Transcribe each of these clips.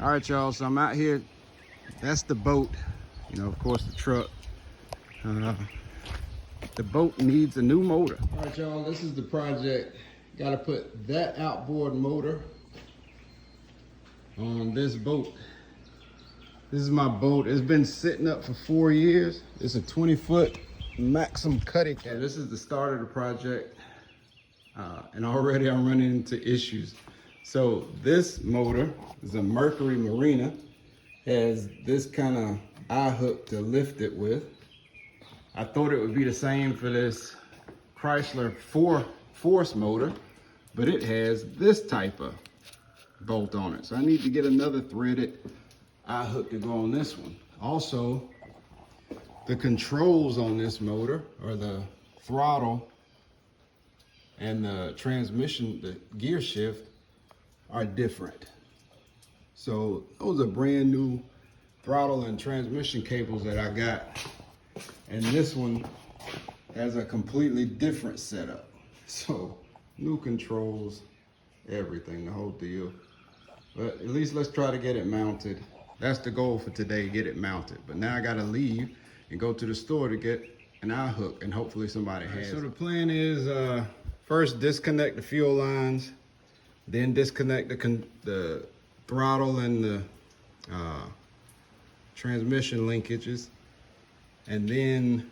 All right, y'all, so I'm out here. That's the boat, you know, of course the truck. The boat needs a new motor. All right, y'all, this is the project. Got to put that outboard motor on this boat. This is my boat. It's been sitting up for 4 years. It's a 20-foot Maxum Cuddy Cabin. This is the start of the project, and already I'm running into issues. So this motor is a Mercury Marina, has this kind of eye hook to lift it with. I thought it would be the same for this Chrysler Force motor, but it has this type of bolt on it. So I need to get another threaded eye hook to go on this one. Also, the controls on this motor, or the throttle and the transmission, the gear shift, are different. So those are brand new throttle and transmission cables that I got. And this one has a completely different setup. So new controls, everything, the whole deal. But at least let's try to get it mounted. That's the goal for today, get it mounted. But now I gotta leave and go to the store to get an eye hook, and hopefully somebody has it. So the plan is first disconnect the fuel lines, then disconnect the throttle and the transmission linkages, and then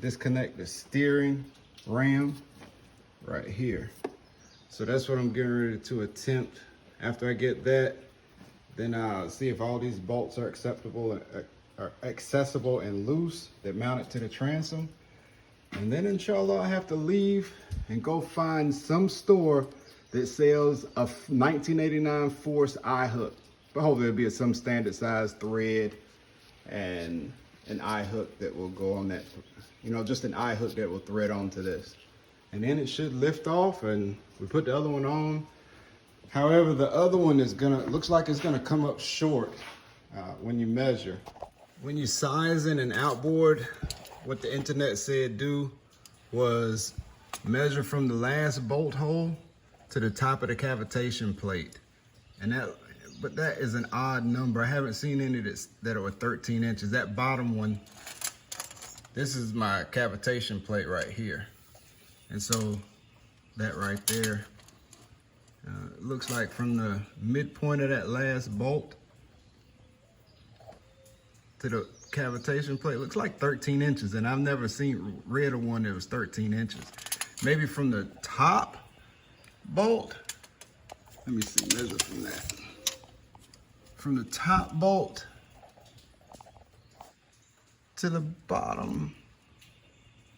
disconnect the steering ram right here. So that's what I'm getting ready to attempt. After I get that, then I'll see if all these bolts are acceptable, are accessible and loose that mount it to the transom. And then inshallah, I have to leave and go find some store that sells a 1989 Force eye hook. But hopefully it'll be some standard size thread and an eye hook that will go on that, you know, just an eye hook that will thread onto this. And then it should lift off, and we put the other one on. However, the other one is looks like it's gonna come up short when you measure. When you size in an outboard, what the internet said do was measure from the last bolt hole to the top of the cavitation plate. But that is an odd number. I haven't seen any that are 13 inches. That bottom one, this is my cavitation plate right here. And so that right there, looks like from the midpoint of that last bolt to the cavitation plate, looks like 13 inches. And I've never read of one that was 13 inches. Maybe from the top bolt, let me see, measure from that. From the top bolt to the bottom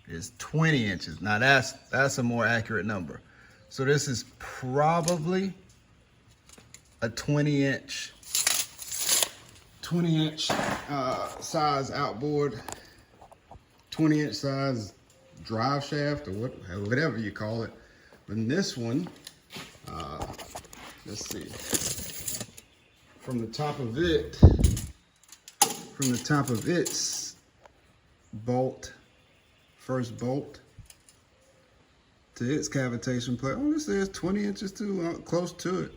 is 20 inches. Now that's a more accurate number. So this is probably a 20 inch size outboard, 20 inch size drive shaft, or whatever you call it. And this one, let's see, from the top of its bolt, first bolt to its cavitation plate, oh, this says 20 inches too, close to it.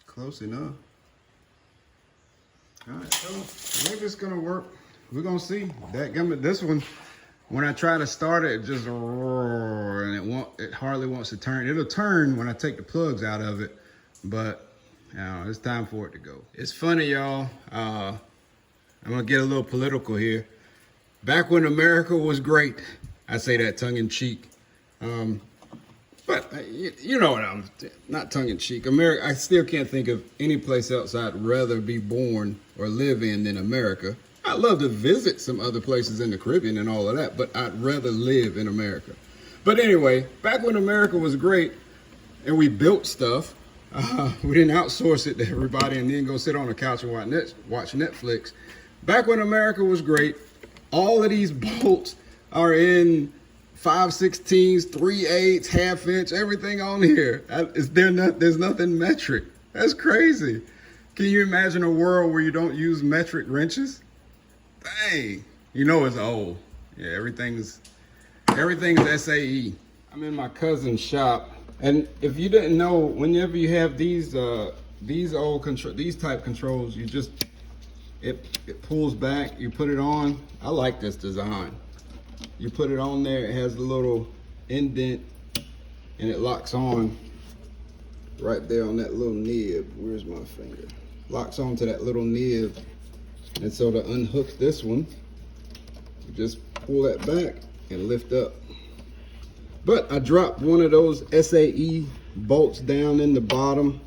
Close enough. All right, so maybe it's gonna work. We're gonna see. This one, when I try to start it, it just and it hardly wants to turn. It'll turn when I take the plugs out of it, but it's time for it to go. It's funny, y'all. I'm gonna get a little political here. Back when America was great, I say that tongue in cheek. But you know what not tongue in cheek. America, I still can't think of any place else I'd rather be born or live in than America. I'd love to visit some other places in the Caribbean and all of that, but I'd rather live in America. But anyway, back when America was great and we built stuff, we didn't outsource it to everybody and then go sit on the couch and watch Netflix. Back when America was great, all of these bolts are in 5/16s, 3/8, half inch, everything on here. There's nothing metric. That's crazy. Can you imagine a world where you don't use metric wrenches? Dang, you know it's old. Yeah, everything's SAE. I'm in my cousin's shop, and if you didn't know, whenever you have these these type controls, you just it pulls back. You put it on. I like this design. You put it on there. It has a little indent, and it locks on right there on that little nib. Where's my finger? Locks onto that little nib, and so to unhook this one, you just pull that back and lift up. But I dropped one of those SAE bolts down in the bottom.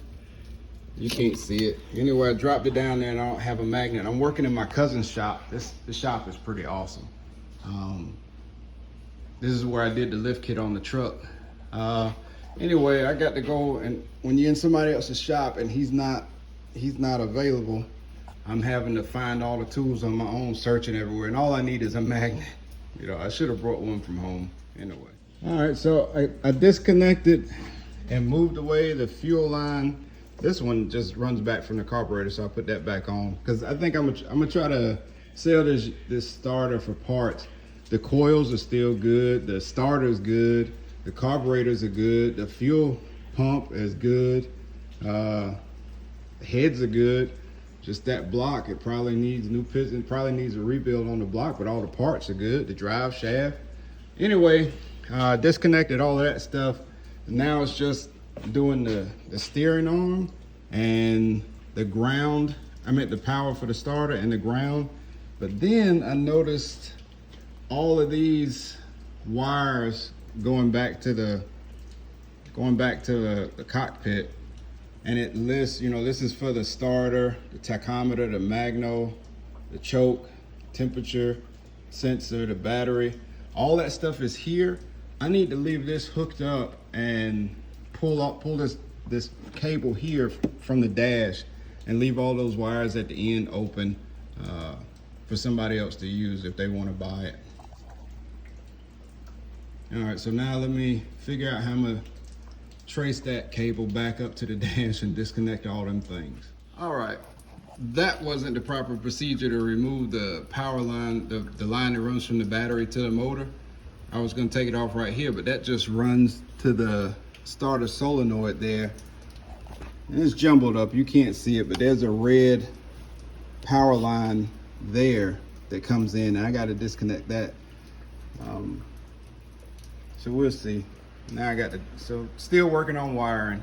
You can't see it. Anyway, I dropped it down there and I don't have a magnet. I'm working in my cousin's shop. The shop is pretty awesome. This is where I did the lift kit on the truck. Anyway, I got to go, and when you're in somebody else's shop and he's not available, I'm having to find all the tools on my own, searching everywhere, and all I need is a magnet. You know, I should have brought one from home anyway. All right, so I disconnected and moved away the fuel line. This one just runs back from the carburetor, so I'll put that back on, because I think I'm gonna try to sell this starter for parts. The coils are still good, the starter's good, the carburetors are good, the fuel pump is good, the heads are good. Just that block, it probably needs new piston, probably needs a rebuild on the block, but all the parts are good, the drive shaft. Anyway, disconnected all of that stuff. Now it's just doing the steering arm and the ground. I meant the power for the starter and the ground. But then I noticed all of these wires going back to the cockpit, and it lists, you know, this is for the starter, the tachometer, the magno, the choke, temperature sensor, the battery. All that stuff is here. I need to leave this hooked up and pull this cable here from the dash and leave all those wires at the end open for somebody else to use if they want to buy it. All right, so now let me figure out how I'm gonna trace that cable back up to the dash and disconnect all them things. All right, that wasn't the proper procedure to remove the power line, the line that runs from the battery to the motor. I was gonna take it off right here, but that just runs to the starter solenoid there. And it's jumbled up, you can't see it, but there's a red power line there that comes in, and I gotta disconnect that. So we'll see. Now I got to, so still working on wiring.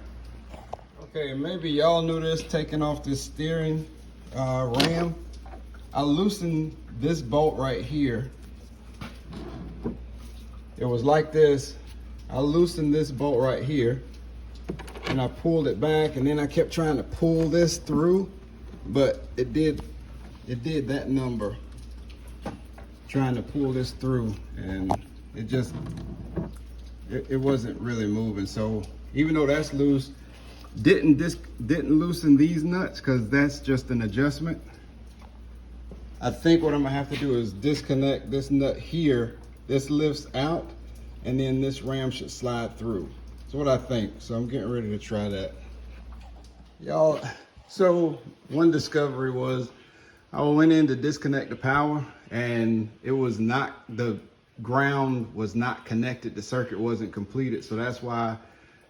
Okay, maybe y'all knew this, taking off this steering ram. I loosened this bolt right here. It was like this. I loosened this bolt right here and I pulled it back, and then I kept trying to pull this through, but it did that number, trying to pull this through, and it just, it wasn't really moving. So even though that's loose, didn't loosen these nuts, because that's just an adjustment. I think what I'm gonna have to do is disconnect this nut here. This lifts out, and then this ram should slide through. That's what I think. So I'm getting ready to try that. Y'all, so one discovery was I went in to disconnect the power, and it was not, the ground was not connected, the circuit wasn't completed, so that's why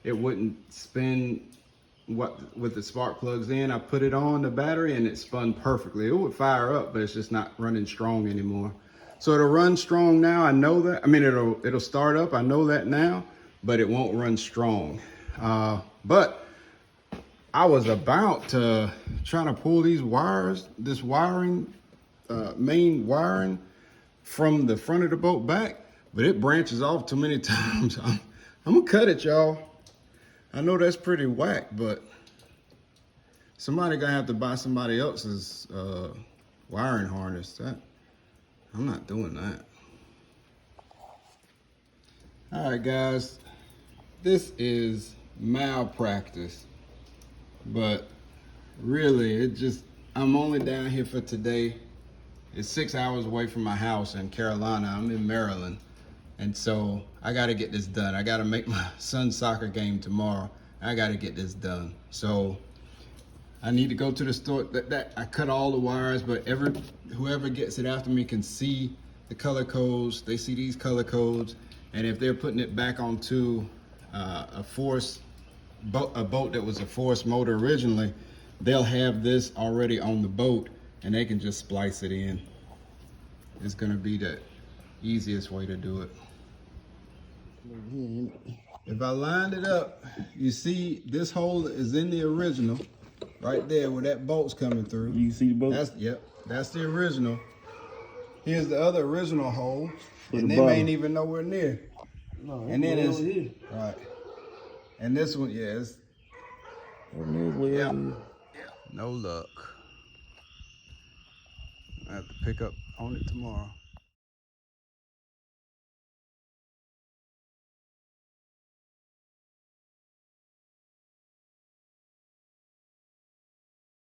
it wouldn't spin with the spark plugs in. I put it on the battery and it spun perfectly. It would fire up, but it's just not running strong anymore. So it'll run strong now, I know that. I mean, it'll start up, I know that now, but it won't run strong. But I was about to try to pull these wires, this wiring, main wiring, from the front of the boat back, but it branches off too many times. I'm gonna cut it, y'all. I know that's pretty whack, but somebody gonna have to buy somebody else's wiring harness. I'm not doing that. All right, guys, this is malpractice, but really, I'm only down here for today. It's 6 hours away from my house in Carolina. I'm in Maryland. And so I gotta get this done. I gotta make my son's soccer game tomorrow. I gotta get this done. So I need to go to the store. I cut all the wires, but whoever gets it after me can see the color codes. They see these color codes, And if they're putting it back onto a boat that was a forced motor originally, they'll have this already on the boat and they can just splice it in. It's gonna be the easiest way to do it. If I lined it up, you see this hole is in the original, right there where that bolt's coming through. You see the boat? That's the original. Here's the other original hole, and the them bottom. ain't even nowhere near. No, And then it's here. right. And this one, yeah, it's Yeah. no luck. I have to pick up on it tomorrow.